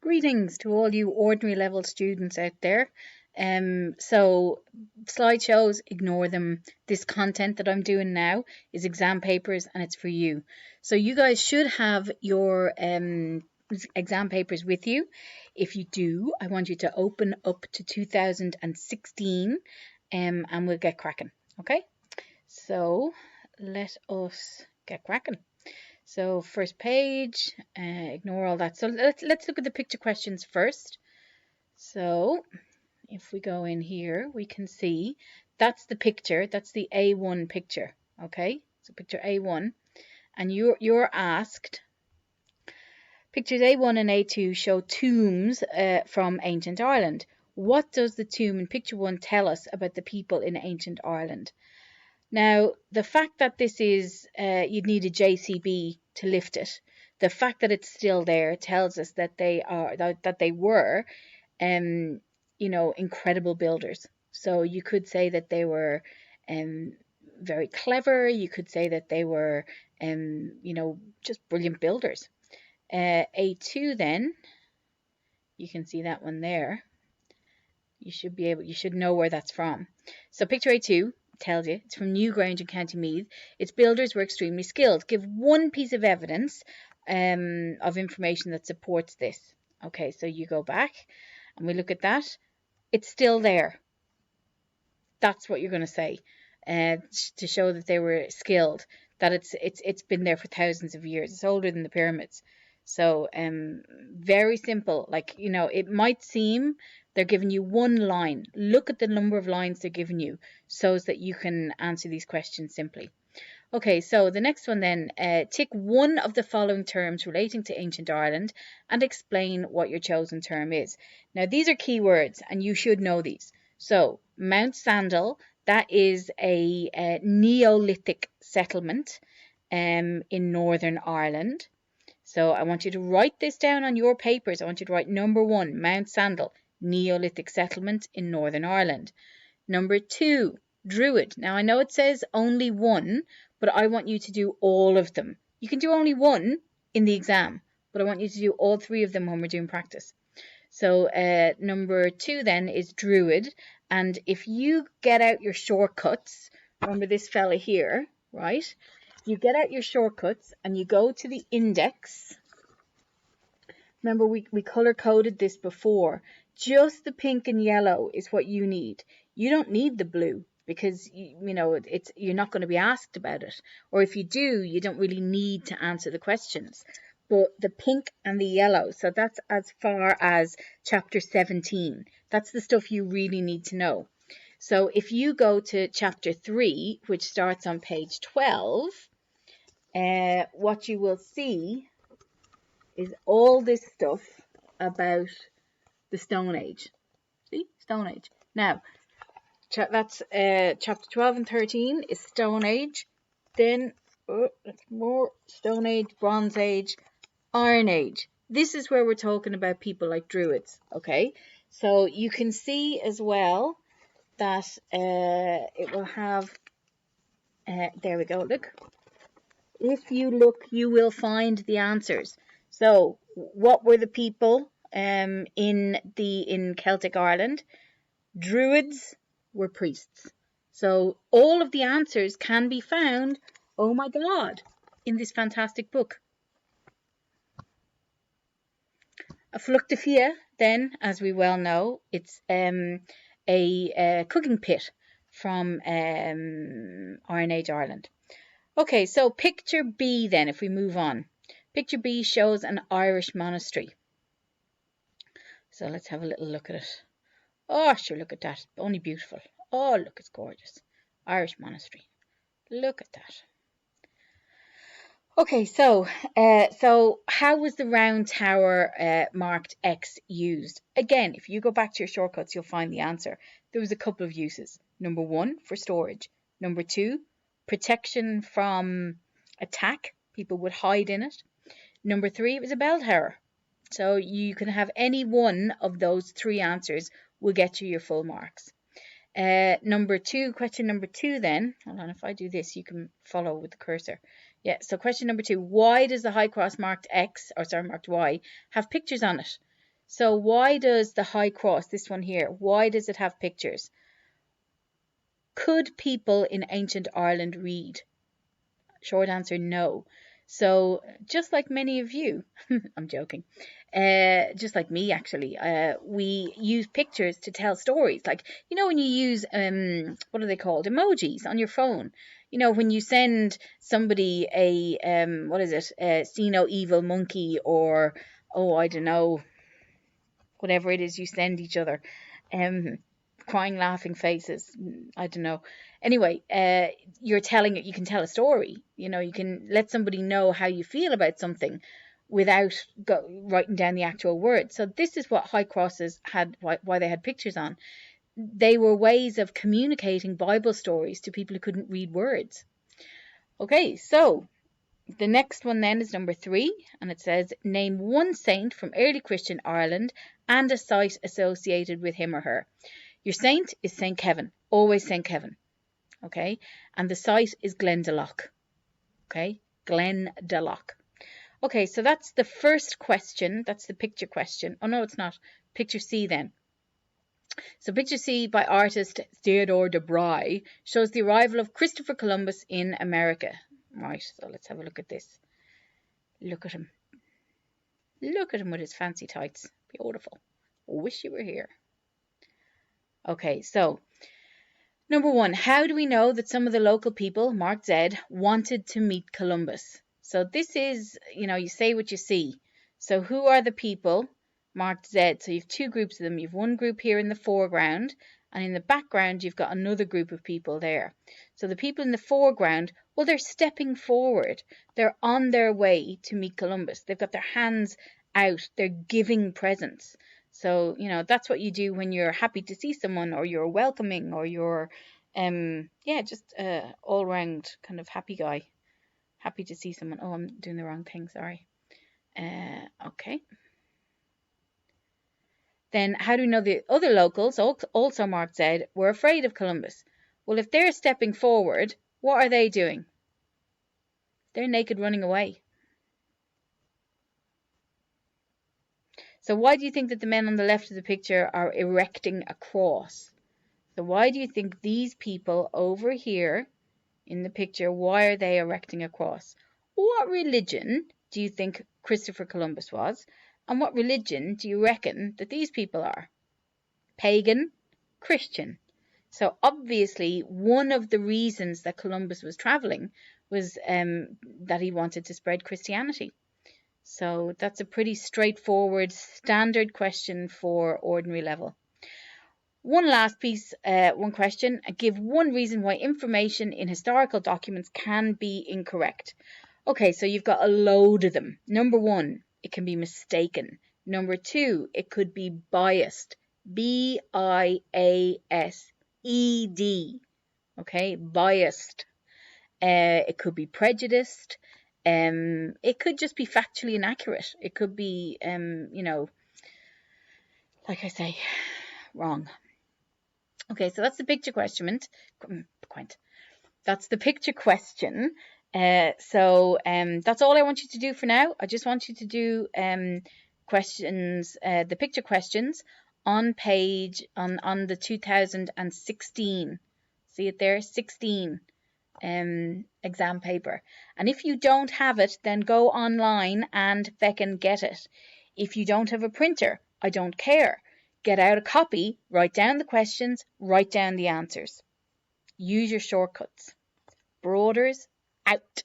Greetings to all you ordinary level students out there. So slideshows, ignore them. This content that I'm doing now is exam papers and it's for you. So you guys should have your exam papers with you. If you do, I want you to open up to 2016 and we'll get cracking. Okay, so let us get cracking. So first page, ignore all that. So let's look at the picture questions first. So if we go in here, we can see that's the picture. That's the A1 picture. Okay, so picture A1, and you're asked. Pictures A1 and A2 show tombs from ancient Ireland. What does the tomb in picture 1 tell us about the people in ancient Ireland? Now, the fact that this is, you'd need a JCB to lift it. The fact that it's still there tells us that they were, incredible builders. So you could say that they were, very clever. You could say that they were, just brilliant builders. A2 then, you can see that one there. You should know where that's from. So picture A2 tells you it's from Newgrange in County Meath. Its builders were extremely skilled. Give one piece of evidence of information that supports this. Okay, so you go back and we look at that. It's still there. That's what you're going to say to show that they were skilled, that it's been there for thousands of years. It's older than the pyramids. So very simple. Like, it might seem they're giving you one line. Look at the number of lines they're giving you so that you can answer these questions simply. Okay, so the next one then, tick one of the following terms relating to ancient Ireland and explain what your chosen term is. Now, these are keywords and you should know these. So, Mount Sandal, that is a Neolithic settlement in Northern Ireland. So I want you to write this down on your papers. I want you to write number 1, Mount Sandal, Neolithic settlement in Northern Ireland. Number 2, Druid. Now I know it says only one, but I want you to do all of them. You can do only one in the exam, but I want you to do all 3 of them when we're doing practice. So number 2 then is Druid. And if you get out your shortcuts, remember this fella here, right? You get out your shortcuts and you go to the index. Remember, we color coded this before. Just the pink and yellow is what you need. You don't need the blue because you're not going to be asked about it. Or if you do, you don't really need to answer the questions. But the pink and the yellow, so that's as far as chapter 17. That's the stuff you really need to know. So if you go to chapter 3, which starts on page 12, what you will see is all this stuff about the Stone Age. See? Stone Age. Now, that's chapter 12 and 13 is Stone Age. Then, it's more Stone Age, Bronze Age, Iron Age. This is where we're talking about people like Druids, okay? So you can see as well that it will have, there we go, look. If you look, you will find the answers. So, what were the people in Celtic Ireland? Druids were priests. So, all of the answers can be found, oh my God, in this fantastic book. A Fluchtafia, then, as we well know, it's a cooking pit from Iron Age Ireland. Okay, so picture B then, if we move on. Picture B shows an Irish monastery. So let's have a little look at it. Oh, sure, look at that. Only beautiful. Oh, look, it's gorgeous. Irish monastery. Look at that. Okay, so how was the round tower marked X used? Again, if you go back to your shortcuts, you'll find the answer. There was a couple of uses. Number 1, for storage. Number 2, protection from attack. People would hide in it. Number 3, it was a bell tower. So you can have any one of those 3 answers will get you your full marks. Number 2, question number 2 then. Hold on, if I do this, you can follow with the cursor. Yeah, so question number 2, why does the high cross marked X, or sorry, marked Y, have pictures on it? So why does the High Cross, this one here, why does it have pictures? Could people in ancient Ireland read? Short answer, no. So just like many of you, I'm joking, just like me actually, we use pictures to tell stories. Like, you know, when you use, what are they called? Emojis on your phone. You know, when you send somebody a, what is it? See no evil monkey, or, oh, I don't know, whatever it is you send each other. Crying, laughing faces. I don't know. Anyway, you're telling it. You can tell a story. You know, you can let somebody know how you feel about something without writing down the actual words. So this is what high crosses had. Why they had pictures on. They were ways of communicating Bible stories to people who couldn't read words. Okay, so the next one then is number 3, and it says, name one saint from early Christian Ireland and a site associated with him or her. Your saint is St. Kevin, always St. Kevin, okay? And the site is Glendalough, okay? Glendalough. Okay, so that's the first question. That's the picture question. Oh, no, it's not. Picture C then. So picture C by artist Theodore de Bry shows the arrival of Christopher Columbus in America. Right, so let's have a look at this. Look at him. Look at him with his fancy tights. Beautiful. Wish you were here. Okay, so number 1, how do we know that some of the local people, marked Z, wanted to meet Columbus? So this is, you know, you say what you see. So who are the people, marked Z? So you have 2 groups of them. You have one group here in the foreground, and in the background you've got another group of people there. So the people in the foreground, well, they're stepping forward. They're on their way to meet Columbus. They've got their hands out. They're giving presents. So, you know, that's what you do when you're happy to see someone, or you're welcoming, or you're, just all round kind of happy guy. Happy to see someone. Oh, I'm doing the wrong thing. Sorry. Okay. Then how do we know the other locals, also marked Z, were afraid of Columbus? Well, if they're stepping forward, what are they doing? They're naked running away. So why do you think that the men on the left of the picture are erecting a cross? So why do you think these people over here in the picture, why are they erecting a cross? What religion do you think Christopher Columbus was? And what religion do you reckon that these people are? Pagan? Christian? So obviously one of the reasons that Columbus was traveling was that he wanted to spread Christianity. So that's a pretty straightforward, standard question for ordinary level. One last piece, one question. Give one reason why information in historical documents can be incorrect. Okay, so you've got a load of them. Number 1, it can be mistaken. Number 2, it could be biased. B-I-A-S-E-D. Okay, biased. It could be prejudiced. It could just be factually inaccurate. It could be, like I say, wrong. Okay, so that's the picture question. That's the picture question. So that's all I want you to do for now. I just want you to do questions, the picture questions on page on the 2016. See it there, 16 exam paper. And if you don't have it, then go online and feckin' get it. If you don't have a printer, I don't care. Get out a copy, write down the questions, write down the answers. Use your shortcuts. Broaders out.